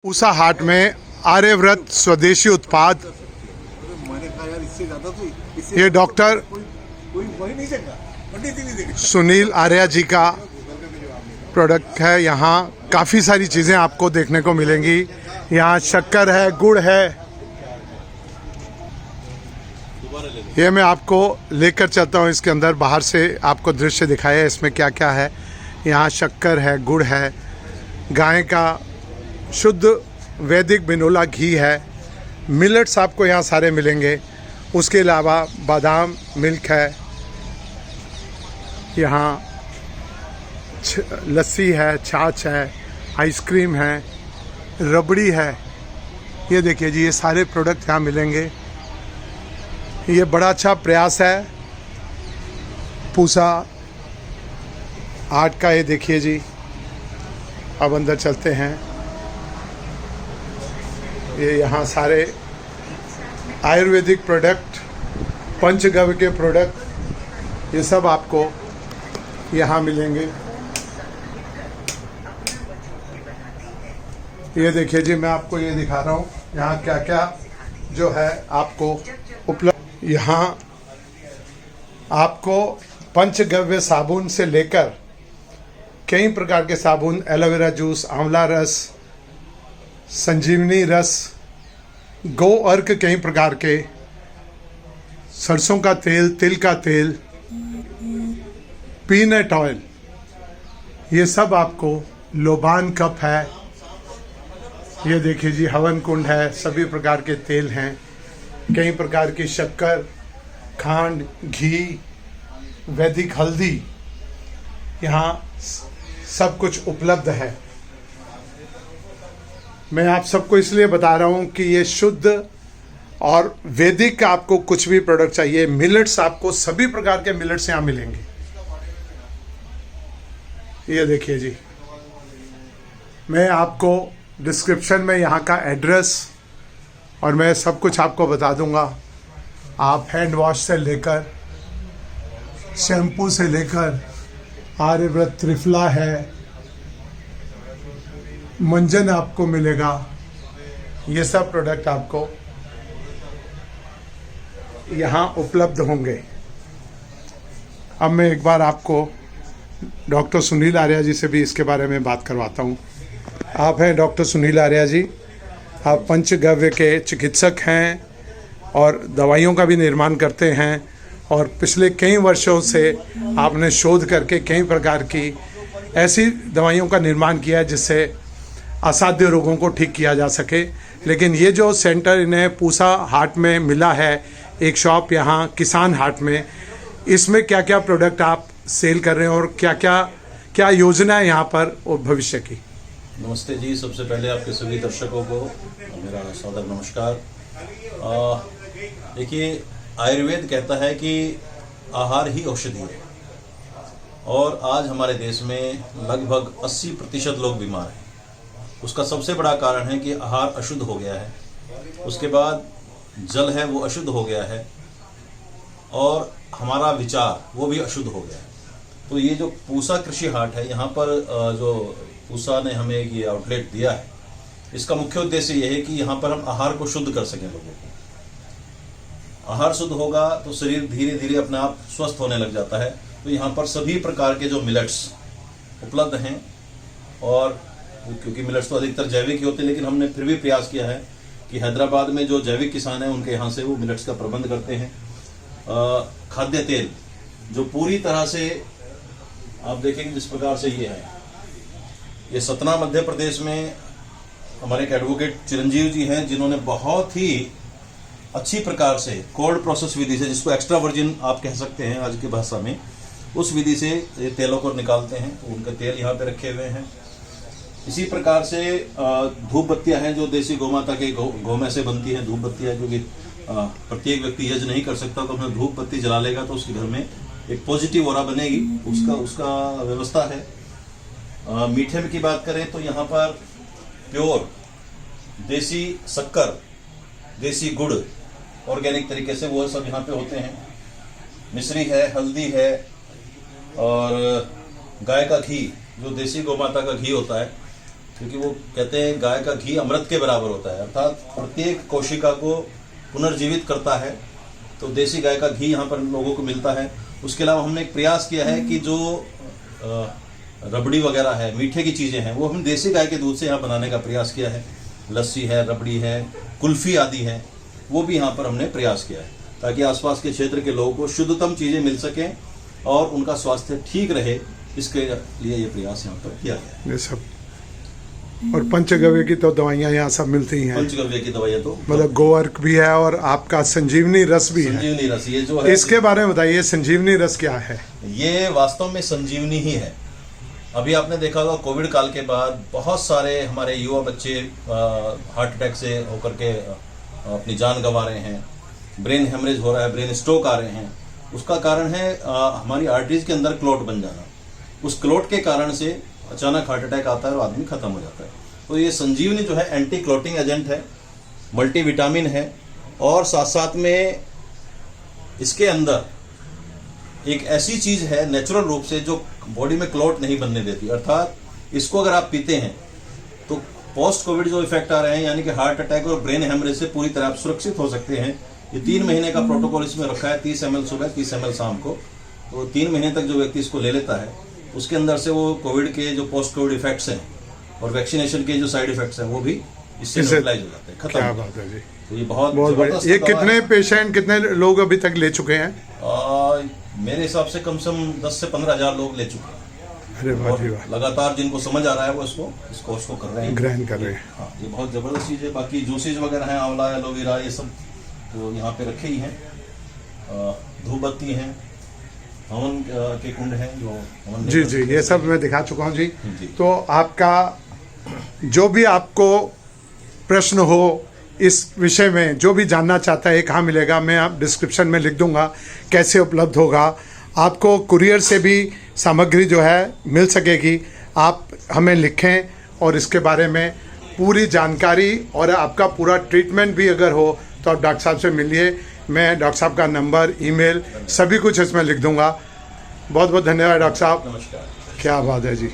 पूसा हाट में आर्यव्रत स्वदेशी उत्पाद। ये डॉक्टर सुनील आर्या जी का प्रोडक्ट है। यहाँ काफ़ी सारी चीज़ें आपको देखने को मिलेंगी। यहाँ शक्कर है, गुड़ है। ये मैं आपको लेकर चलता हूँ इसके अंदर, बाहर से आपको दृश्य दिखाया इसमें क्या क्या है। यहाँ शक्कर है, गुड़ है, गाय का शुद्ध वैदिक बिनोला घी है, मिलेट्स आपको यहाँ सारे मिलेंगे। उसके अलावा बादाम मिल्क है, यहाँ लस्सी है, छाछ है, आइसक्रीम है, रबड़ी है। ये देखिए जी, ये सारे प्रोडक्ट यहाँ मिलेंगे। ये बड़ा अच्छा प्रयास है पूसा हाट का। ये देखिए जी, अब अंदर चलते हैं। ये यहाँ सारे आयुर्वेदिक प्रोडक्ट, पंचगव्य के प्रोडक्ट, ये सब आपको यहाँ मिलेंगे। ये देखिए जी, मैं आपको ये दिखा रहा हूँ यहाँ क्या क्या जो है आपको उपलब्ध। यहाँ आपको पंचगव्य साबुन से लेकर कई प्रकार के साबुन, एलोवेरा जूस, आंवला रस, संजीवनी रस, गो अर्क कई प्रकार के, सरसों का तेल, तिल का तेल, पीनट ऑयल, ये सब आपको। लोबान कप है, ये देखिए जी, हवन कुंड है, सभी प्रकार के तेल हैं, कई प्रकार की शक्कर, खांड, घी, वैदिक हल्दी, यहाँ सब कुछ उपलब्ध है। मैं आप सबको इसलिए बता रहा हूँ कि ये शुद्ध और वैदिक आपको कुछ भी प्रोडक्ट चाहिए, मिलेट्स आपको सभी प्रकार के मिलेट्स यहाँ मिलेंगे। ये देखिए जी, मैं आपको डिस्क्रिप्शन में यहाँ का एड्रेस और मैं सब कुछ आपको बता दूंगा। आप हैंड वॉश से लेकर, शैम्पू से लेकर, आर्यव्रत त्रिफला है, मंजन आपको मिलेगा। ये सब प्रोडक्ट आपको यहाँ उपलब्ध होंगे। अब मैं एक बार आपको डॉक्टर सुनील आर्या जी से भी इसके बारे में बात करवाता हूँ। आप हैं डॉक्टर सुनील आर्या जी, आप पंचगव्य के चिकित्सक हैं और दवाइयों का भी निर्माण करते हैं, और पिछले कई वर्षों से आपने शोध करके कई प्रकार की ऐसी दवाइयों का निर्माण किया है जिससे असाध्य रोगों को ठीक किया जा सके। लेकिन ये जो सेंटर इन्हें पूसा हाट में मिला है, एक शॉप यहाँ किसान हाट में, इसमें क्या क्या प्रोडक्ट आप सेल कर रहे हैं और क्या योजना है यहाँ पर और भविष्य की? नमस्ते जी, सबसे पहले आपके सभी दर्शकों को मेरा सादर नमस्कार। देखिए, आयुर्वेद कहता है कि आहार ही औषधि है, और आज हमारे देश में लगभग 80% लोग बीमार हैं। उसका सबसे बड़ा कारण है कि आहार अशुद्ध हो गया है, उसके बाद जल है वो अशुद्ध हो गया है, और हमारा विचार वो भी अशुद्ध हो गया है। तो ये जो पूसा कृषि हाट है, यहाँ पर जो पूसा ने हमें ये आउटलेट दिया है, इसका मुख्य उद्देश्य ये है कि यहाँ पर हम आहार को शुद्ध कर सकें। लोगों को आहार शुद्ध होगा तो शरीर धीरे धीरे अपने आप स्वस्थ होने लग जाता है। तो यहाँ पर सभी प्रकार के जो मिलेट्स उपलब्ध हैं, और क्योंकि मिलेट्स तो अधिकतर जैविक ही होते हैं, लेकिन हमने फिर भी प्रयास किया है कि हैदराबाद में जो जैविक किसान हैं उनके यहाँ से वो मिलेट्स का प्रबंध करते हैं। खाद्य तेल जो पूरी तरह से आप देखेंगे जिस प्रकार से ये है, ये सतना मध्य प्रदेश में हमारे एक एडवोकेट चिरंजीव जी हैं, जिन्होंने बहुत ही अच्छी प्रकार से कोल्ड प्रोसेस विधि से, जिसको एक्स्ट्रा वर्जिन आप कह सकते हैं आज की भाषा में, उस विधि से ये तेलों को निकालते हैं। तो उनके तेल यहाँ पे रखे हुए हैं। इसी प्रकार से धूप बत्तियां हैं जो देसी गौमाता के गौमे से बनती हैं। धूप बत्तियां, क्योंकि प्रत्येक व्यक्ति यज्ञ नहीं कर सकता, तो अपना धूप बत्ती जला लेगा तो उसके घर में एक पॉजिटिव ऑरा बनेगी, उसका व्यवस्था है। मीठे की बात करें तो यहाँ पर प्योर देसी शक्कर, देसी गुड़ ऑर्गेनिक तरीके से वो सब यहाँ पे होते हैं। मिश्री है, हल्दी है, और गाय का घी जो देसी गौ माता का घी होता है, क्योंकि वो कहते हैं गाय का घी अमृत के बराबर होता है, अर्थात प्रत्येक कोशिका को पुनर्जीवित करता है। तो देसी गाय का घी यहाँ पर लोगों को मिलता है। उसके अलावा हमने एक प्रयास किया है कि जो रबड़ी वगैरह है, मीठे की चीज़ें हैं, वो हम देसी गाय के दूध से यहाँ बनाने का प्रयास किया है। लस्सी है, रबड़ी है, कुल्फ़ी आदि है, वो भी यहाँ पर हमने प्रयास किया है ताकि आसपास के क्षेत्र के लोगों को शुद्धतम चीज़ें मिल सकें और उनका स्वास्थ्य ठीक रहे। इसके लिए ये प्रयास यहाँ पर किया गया है। ये सब और पंचगव्य की तो दवाइयाँ यहाँ सब मिलती हैं। पंचगव्य की दवाइयाँ तो मतलब गोवर्क भी है और आपका संजीवनी रस भी है। संजीवनी रस, ये जो है, इसके बारे में बताइए, संजीवनी रस क्या है? ये वास्तव में संजीवनी ही है। अभी आपने देखा होगा कोविड काल के बाद बहुत सारे हमारे युवा बच्चे हार्ट अटैक से होकर के अपनी जान गंवा रहे हैं, ब्रेन हेमरेज हो रहा है, ब्रेन स्ट्रोक आ रहे हैं। उसका कारण है हमारी आर्टरीज के अंदर क्लॉट बन जाना। उस क्लॉट के कारण से अचानक हार्ट अटैक आता है और आदमी खत्म हो जाता है। तो ये संजीवनी जो है एंटी क्लॉटिंग एजेंट है, मल्टीविटामिन है, और साथ साथ में इसके अंदर एक ऐसी चीज है नेचुरल रूप से जो बॉडी में क्लॉट नहीं बनने देती। अर्थात इसको अगर आप पीते हैं तो पोस्ट कोविड जो इफेक्ट आ रहे हैं, यानी कि हार्ट अटैक और ब्रेन हेमरेज से पूरी तरह आप सुरक्षित हो सकते हैं। ये 3 महीने का प्रोटोकॉल इसमें रखा है, 30 ml सुबह, 30 ml शाम को। तो 3 महीने तक जो व्यक्ति इसको ले लेता है, उसके अंदर से वो कोविड के जो पोस्ट कोविड इफेक्ट्स हैं और वैक्सीनेशन के जो साइड इफेक्ट्स हैं वो भी इससे न्यूट्रलाइज हो जाते हैं, खत्म। क्या बात है जी, तो ये बहुत बढ़िया। ये कितने पेशेंट, कितने लोग अभी तक ले चुके हैं? मेरे हिसाब से कम 10 से 15 हज़ार लोग ले चुके हैं। अरे वाह जी वाह। लगातार जिनको समझ आ रहा है वो इस कोर्स को कर रहे हैं, ग्रहण कर रहे हैं। हाँ, ये बहुत जबरदस्त चीज़ है। बाकी जूसेज वगैरह हैं, आंवला, एलोवेरा, ये सब तो यहाँ पे रखे ही हैं। धूप बत्ती हैं, हवन के कुंड हैं जो हवन जी जी, ये सब मैं दिखा चुका हूँ जी। जी। तो आपका जो भी आपको प्रश्न हो इस विषय में, जो भी जानना चाहता है, कहाँ मिलेगा, मैं आप डिस्क्रिप्शन में लिख दूंगा कैसे उपलब्ध होगा। आपको कुरियर से भी सामग्री जो है मिल सकेगी। आप हमें लिखें और इसके बारे में पूरी जानकारी और आपका पूरा ट्रीटमेंट भी अगर हो तो आप डॉक्टर साहब से मिलिए। मैं डॉक्टर साहब का नंबर, ईमेल सभी कुछ इसमें लिख दूंगा। बहुत बहुत धन्यवाद डॉक्टर साहब। नमस्कार। क्या बात है जी।